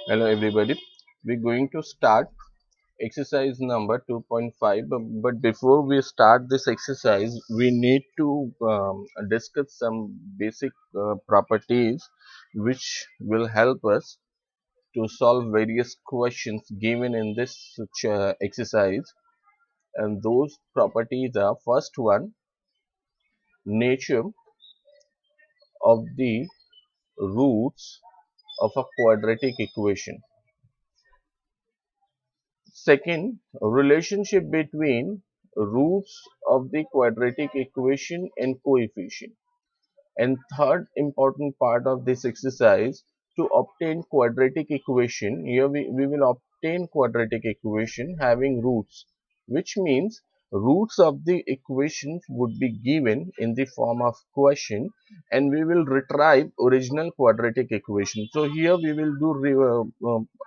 Hello everybody, we're going to start exercise number 2.5, but before we start this exercise we need to discuss some basic properties which will help us to solve various questions given in this exercise. And those properties are: first one, nature of the roots of a quadratic equation; second, relationship between roots of the quadratic equation and coefficient; and third important part of this exercise, to obtain quadratic equation. Here we will obtain quadratic equation having roots, which means roots of the equations would be given in the form of question, and we will retrieve original quadratic equation. So here we will do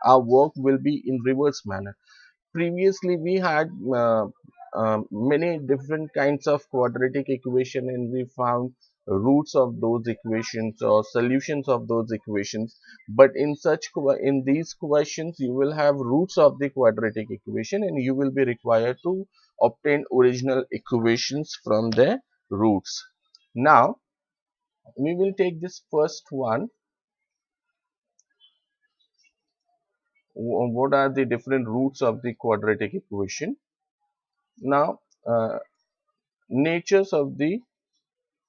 our work will be in reverse manner. Previously we had many different kinds of quadratic equation, and we found roots of those equations or solutions of those equations. But in these questions you will have roots of the quadratic equation, and you will be required to obtain original equations from their roots. Now we will take this first one. What are the different roots of the quadratic equation? Now natures of the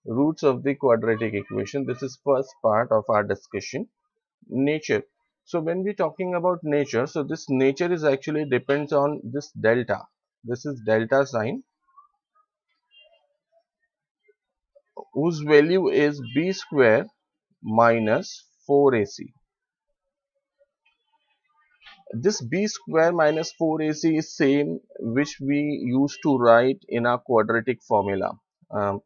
roots of the quadratic equation. This is first part of our discussion. Nature. So when we talking about nature, so this nature is actually depends on this delta. This is delta sign, whose value is b square minus 4ac. This b square minus 4ac is same which we used to write in our quadratic formula. Um,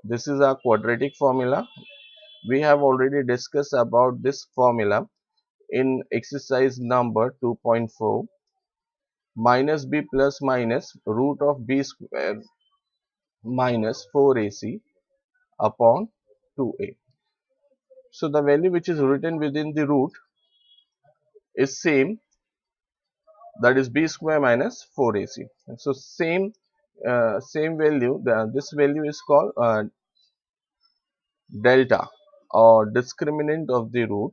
this is our quadratic formula. We have already discussed about this formula in exercise number 2.4. Minus b plus minus root of b square minus 4ac upon 2a. So the value which is written within the root is same, that is b square minus 4ac. And so same value, this value is called delta or discriminant of the root.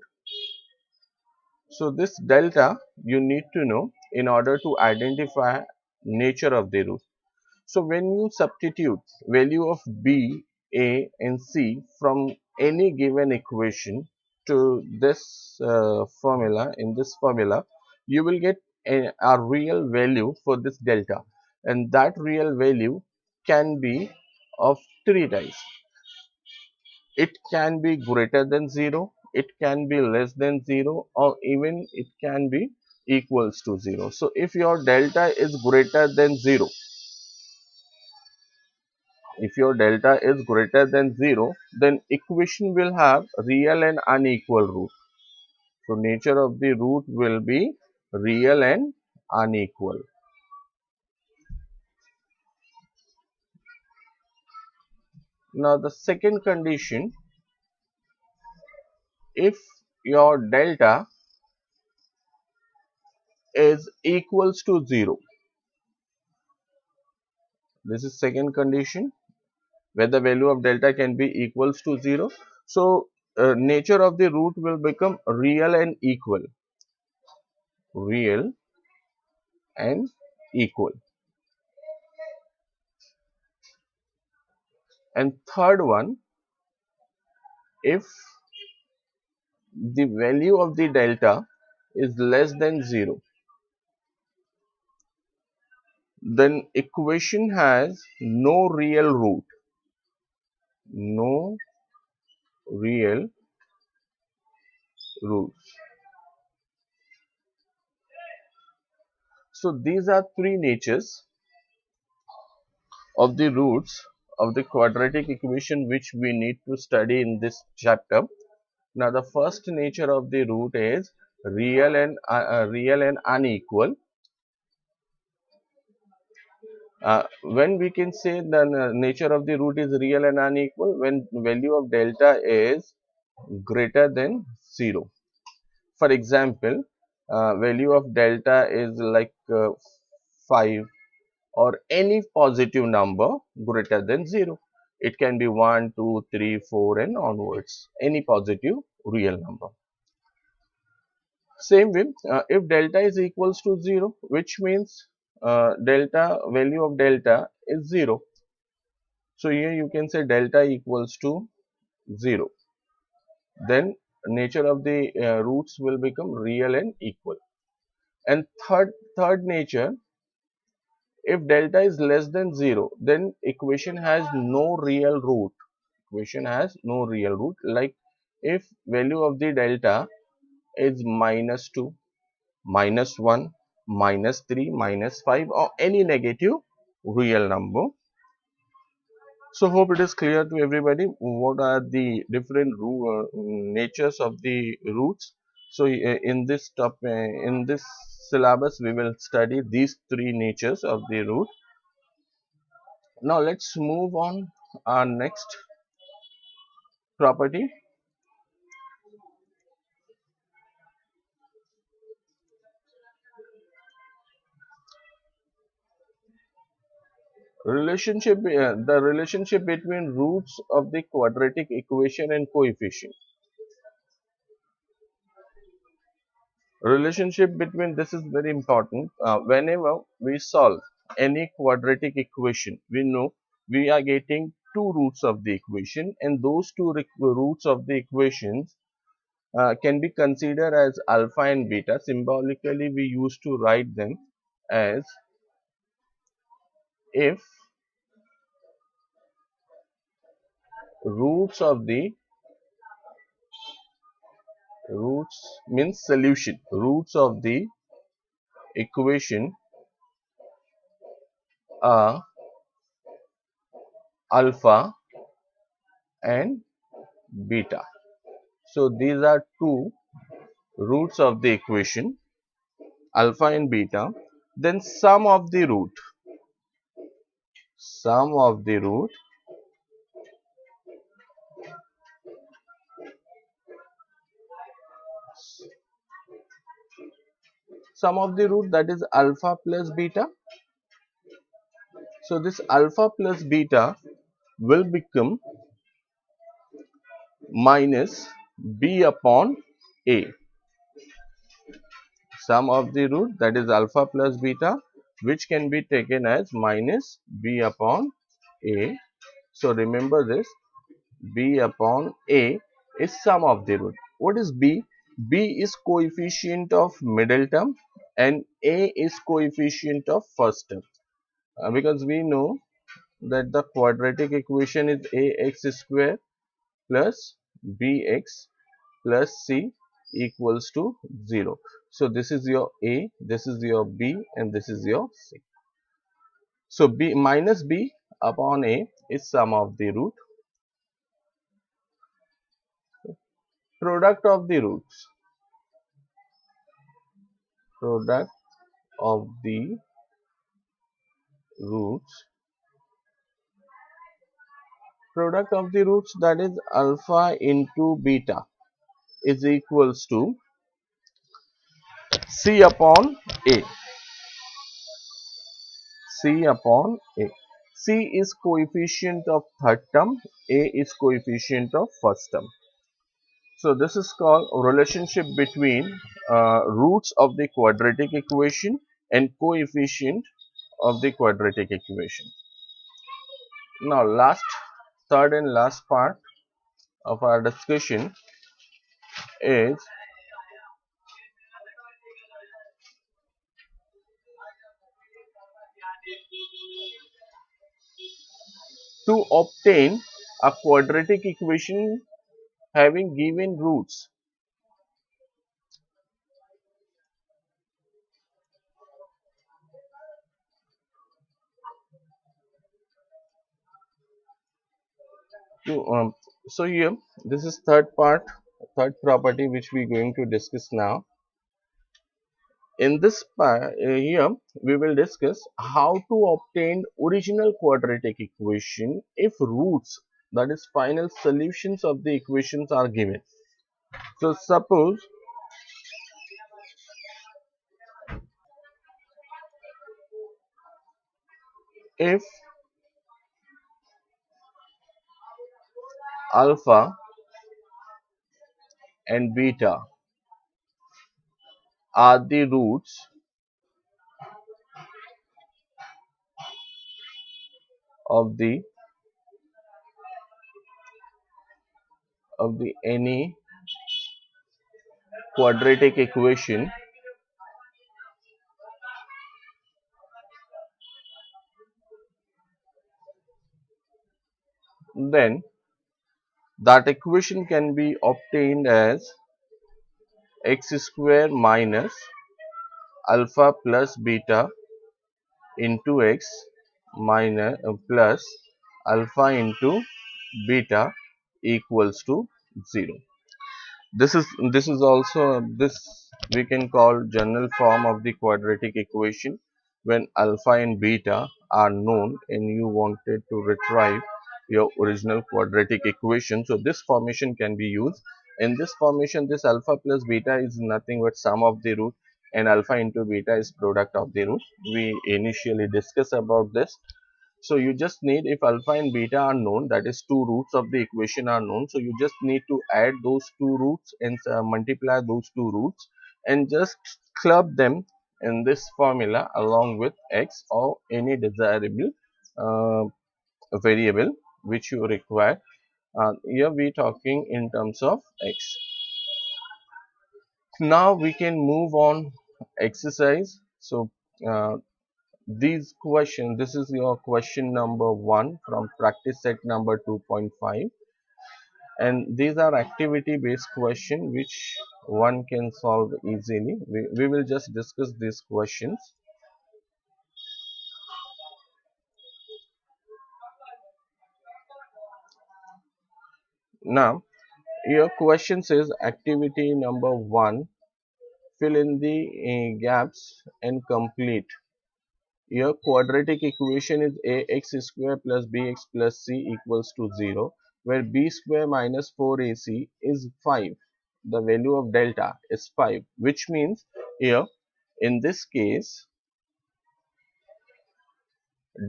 So this delta you need to know in order to identify nature of the root. So when you substitute value of b, a and c from any given equation to this formula, in this formula you will get a real value for this delta, and that real value can be of three types. It can be greater than 0, it can be less than 0, or even it can be equals to 0. So if your delta is greater than 0, if your delta is greater than 0, then equation will have real and unequal root. So nature of the root will be real and unequal. Now the second condition, if your delta is equals to 0, this is second condition where the value of delta can be equals to 0. So nature of the root will become real and equal, real and equal. And third one, if the value of the delta is less than 0, then equation has no real root, no real roots. So these are three natures of the roots of the quadratic equation which we need to study in this chapter. Now the first nature of the root is real and unequal. When we can say the nature of the root is real and unequal, when value of delta is greater than 0. For example, value of delta is like 5 or any positive number greater than 0. It can be 1, 2, 3, 4 and onwards. Any positive real number. Same way, if delta is equals to 0, which means value of delta is 0. So here you can say delta equals to 0. Then nature of the roots will become real and equal. And third nature, if delta is less than 0, then equation has no real root. Equation has no real root. Like if value of the delta is -2, -1, -3, -5 or any negative real number. So hope it is clear to everybody what are the different natures of the roots. So in this syllabus we will study these three natures of the root. Now let's move on our next property. The relationship between roots of the quadratic equation and coefficient. Relationship between this is very important. Whenever we solve any quadratic equation, we know we are getting two roots of the equation, and those two roots of the equations can be considered as alpha and beta. Symbolically, we used to write them as if roots of the roots means solution. Roots of the equation are alpha and beta. So these are two roots of the equation, alpha and beta. Then sum of the root that is alpha plus beta. So this alpha plus beta will become minus b upon a. Sum of the root that is alpha plus beta, which can be taken as minus b upon a. So remember this, b upon a is sum of the root. What is b? B is coefficient of middle term and a is coefficient of first term. Because we know that the quadratic equation is ax square plus bx plus c equals to 0. So this is your a, this is your b and this is your c. So b minus b upon a is sum of the root. Product of the roots. Product of the roots. Product of the roots, that is alpha into beta, is equals to c upon a. C upon a. C is coefficient of third term, a is coefficient of first term. So this is called relationship between roots of the quadratic equation and coefficient of the quadratic equation. Now third and last part of our discussion is to obtain a quadratic equation having given roots. So here this is third property which we are going to discuss now. In this part here we will discuss how to obtain original quadratic equation if roots, that is final solutions of the equations, are given. So suppose if alpha and beta are the roots of the any quadratic equation, then that equation can be obtained as x square minus alpha plus beta into x minus plus alpha into beta equals to 0. This is also this we can call general form of the quadratic equation when alpha and beta are known and you wanted to retrieve your original quadratic equation. So this formation can be used. In this formation, this alpha plus beta is nothing but sum of the root, and alpha into beta is product of the root. We initially discussed about this. So you just need, if alpha and beta are known, that is two roots of the equation are known. So you just need to add those two roots and multiply those two roots and just club them in this formula along with x or any desirable uh, variable which you require. Here we talking in terms of x. Now we can move on exercise. So these questions, this is your question number 1 from practice set number 2.5, and these are activity based question which one can solve easily. We will just discuss these questions. Now your question says activity number 1, fill in the gaps and complete. Your quadratic equation is ax square plus bx plus c equals to 0, where b square minus 4ac is 5. The value of delta is 5, which means here in this case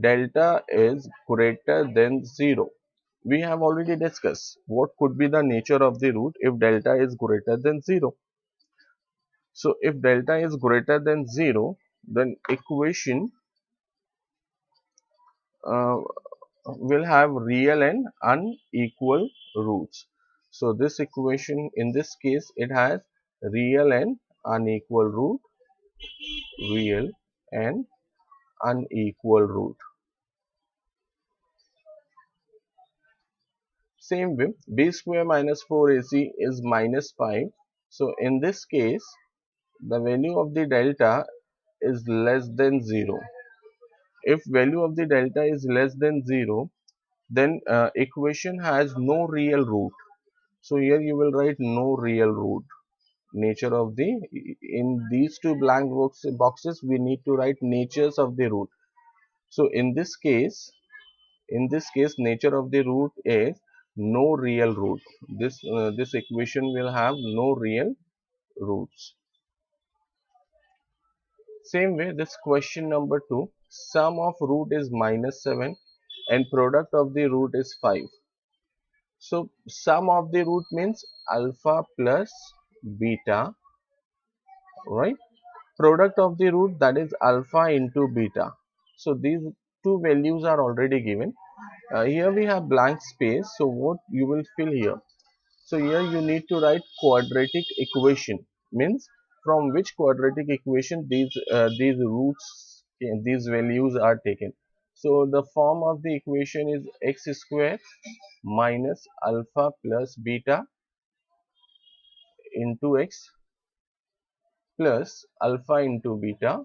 delta is greater than 0. We have already discussed what could be the nature of the root if delta is greater than 0. So if delta is greater than 0, then equation uh, will have real and unequal roots. So this equation, in this case, it has real and unequal root, real and unequal root. Same way, b square minus 4ac is minus 5. So in this case, the value of the delta is less than 0. If value of the delta is less than 0, then equation has no real root. So here you will write no real root. Nature of the, in these two blank boxes we need to write natures of the root. So in this case nature of the root is no real root. This equation will have no real roots. Same way, this question number 2, sum of root is minus 7 and product of the root is 5. So sum of the root means alpha plus beta, right? Product of the root, that is alpha into beta. So these two values are already given. Here we have blank space. So what you will fill here? So here you need to write quadratic equation, means from which quadratic equation these roots, these values are taken. So the form of the equation is x square minus alpha plus beta into x plus alpha into beta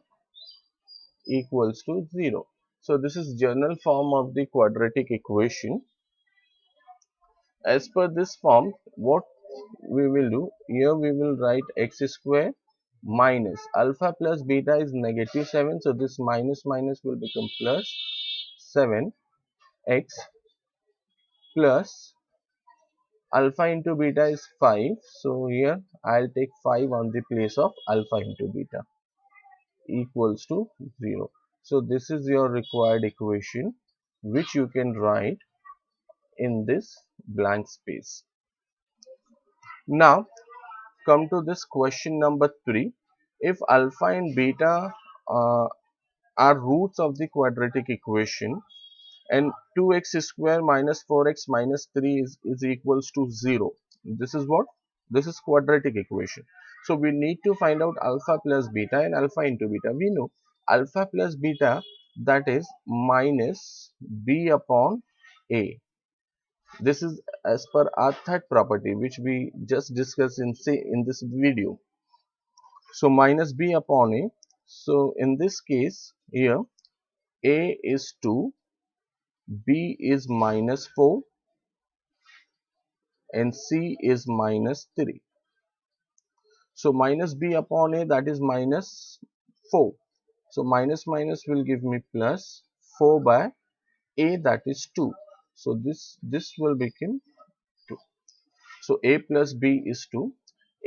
equals to 0. So this is general form of the quadratic equation. As per this form, what we will do, here we will write x square minus alpha plus beta is negative 7, so this minus minus will become plus 7 x plus alpha into beta is 5, so here I'll take 5 on the place of alpha into beta equals to 0. So this is your required equation which you can write in this blank space. Now come to this question number 3. If alpha and beta uh, are roots of the quadratic equation and 2x square minus 4x minus 3 is equals to 0. This is what? This is quadratic equation. So we need to find out alpha plus beta and alpha into beta. We know alpha plus beta, that is minus b upon a. This is as per our third property which we just discussed in this video. So minus b upon a. So in this case here a is 2, b is minus 4 and c is minus 3. So minus b upon a, that is minus 4. So minus minus will give me plus 4 by a, that is 2. So this will become 2. So a plus b is 2.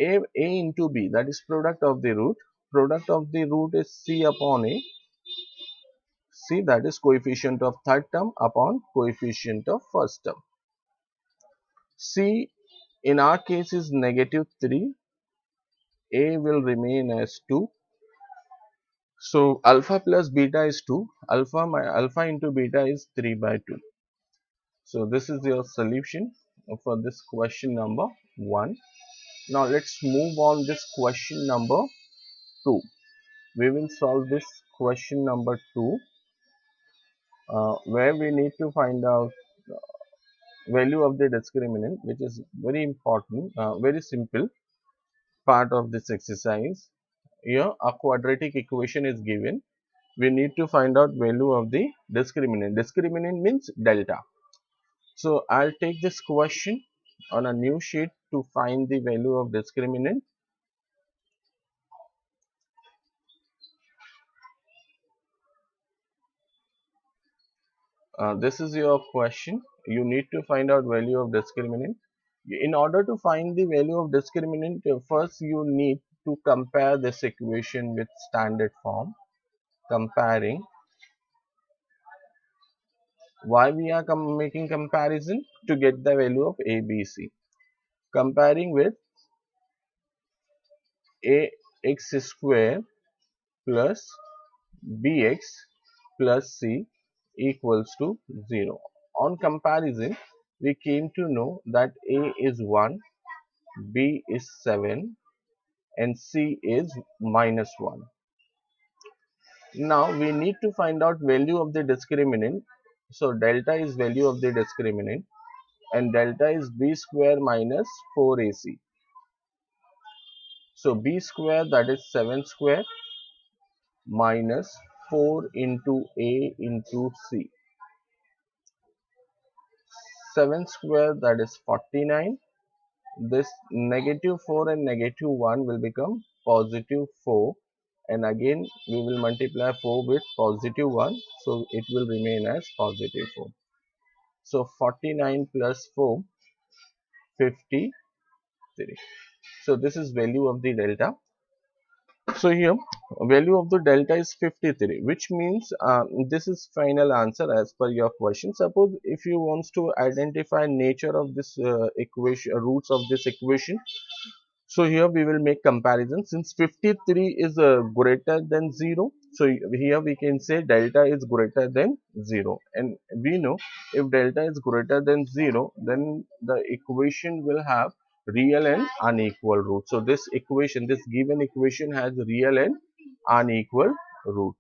A into b, that is product of the root. Product of the root is c upon a. C, that is coefficient of third term upon coefficient of first term. C in our case is negative 3. A will remain as 2. So alpha plus beta is 2. Alpha into beta is 3 by 2. So this is your solution for this question number 1. Now let's move on this question number 2. We will solve this question number 2 where we need to find out value of the discriminant, which is very important, very simple part of this exercise. Here a quadratic equation is given. We need to find out value of the discriminant. Discriminant means delta. So I'll take this question on a new sheet to find the value of discriminant. This is your question. You need to find out value of discriminant. In order to find the value of discriminant, first you need to compare this equation with standard form. Comparing. Why we are making comparison? To get the value of a, b, c. Comparing with ax square plus bx plus c equals to 0. On comparison, we came to know that a is 1, b is 7 and c is minus 1. Now we need to find out value of the discriminant. So delta is value of the discriminant and delta is b square minus 4ac. So b square, that is 7 square minus 4 into a into c. 7 square, that is 49. This negative 4 and negative 1 will become positive 4, and again we will multiply 4 with positive 1, so it will remain as positive 4. So 49 plus 4, 53. So this is value of the delta. So here value of the delta is 53, which means this is final answer as per your question. Suppose if you want to identify nature of this equation, roots of this equation, so here we will make comparison. Since 53 is greater than 0, so here we can say delta is greater than 0, and we know if delta is greater than 0, then the equation will have real and unequal root. So this equation, this given equation has real and unequal root.